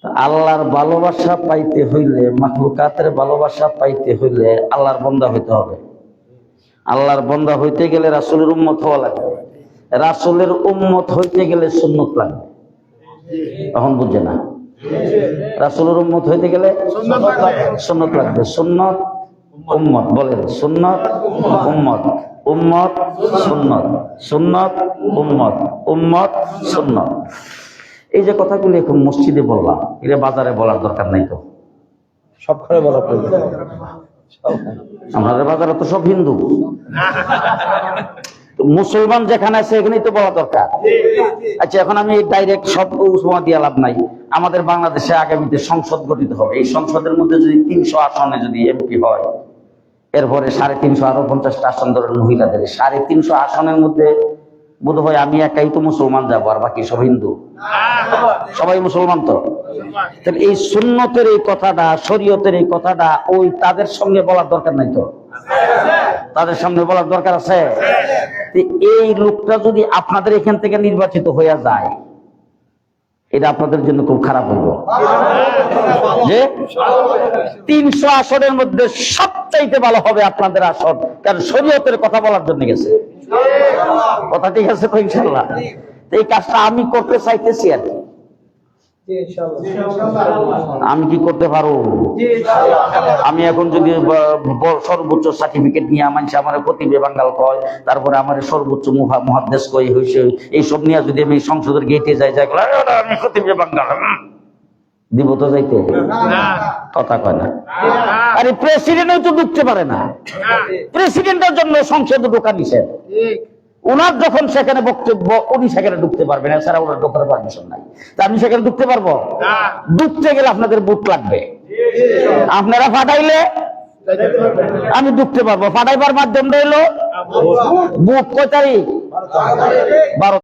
আল্লাহর ভালোবাসা পাইতে হইলে, মাখলুকাতের ভালোবাসা পাইতে হইলে আল্লাহর বান্দা হইতে হবে। আল্লাহর বান্দা হইতে গেলে রাসূলের উম্মত হওয়া লাগবে। রাসূলের উম্মত হইতে গেলে সুন্নত লাগবে। তখন বুঝে না, রাসূলের উম্মত হইতে গেলে সুন্নত লাগবে। সুন্নত উম্মত, বলেন সুন্নত উম্মত, উম্মত সুন্নত, সুন্নত উম্মত, উম্মত সুন্নত। এই যে কথাগুলি এখন মসজিদে বললাম, এটা বাজারে বলার দরকার নাই তো, সবখানে বলা প্রয়োজন। আমাদের বাজারে তো সব হিন্দু, মুসলমান যেখানে আছে এখানেই তো বলা দরকার। আচ্ছা, এখন আমি ডাইরেক্ট সব উপমা দিয়ে লাভ নাই। আমাদের বাংলাদেশে আগামীতে সংসদ গঠিত হবে। এই সংসদের মধ্যে যদি 300 আসনে যদি এমপি হয়, এরপরে 350 আরো 50টা আসন ধরেন মহিলাদের, 350 আসনের মধ্যে বোধ হয় আমি একাই তো মুসলমান যাবো, আর বাকি সব হিন্দু। সবাই মুসলমান তো। তাহলে এই সুন্নতের এই কথাটা, শরীয়তের এই কথাটা ওই তাদের সঙ্গে বলার দরকার নাই তো? তাদের সামনে বলার দরকার আছে। এই লোকটা যদি আপনাদের এখান থেকে নির্বাচিত হয়ে যায়, এটা আপনাদের জন্য খুব খারাপ হইব। যে 300 আসনের মধ্যে সবচাইতে ভালো হবে আপনাদের আসন, কারণ শরীয়তের কথা বলার জন্য গেছে। কথা ঠিক আছে তো? ইনশাআল্লাহ এই কাজটা আমি করতে চাইতেছি আর কি। আমি কি করতে পারো? আমি এখন যদি সর্বোচ্চ সার্টিফিকেট নিয়ে মানুষ আমার প্রতিবে বাঙ্গাল কয়, তারপরে আমার সর্বোচ্চ মুহাদ্দেস কই হয়েছে, এইসব নিয়ে যদি আমি সংসদের গেটে যাই, আমি প্রতিবে বাঙ্গাল দিব তো যাইতে? কথা কয় না। আরে প্রেসিডেন্টও তো ঢুকতে পারে না। প্রেসিডেন্টের জন্য সংসদে ঢোকা নিষেধ। ওনার যখন সেখানে বক্তব্য, উনি সেখানে ঢুকতে পারবেন, এছাড়া ওনার ঢোকার পারমিশন নাই। তা আমি সেখানে ঢুকতে পারবো? ঢুকতে গেলে আপনাদের বুট লাগবে। আপনারা ফাটাইলে আমি ঢুকতে পারবো। ফাটাইবার মাধ্যমটা হলো বুট। কয় তারিখ? 12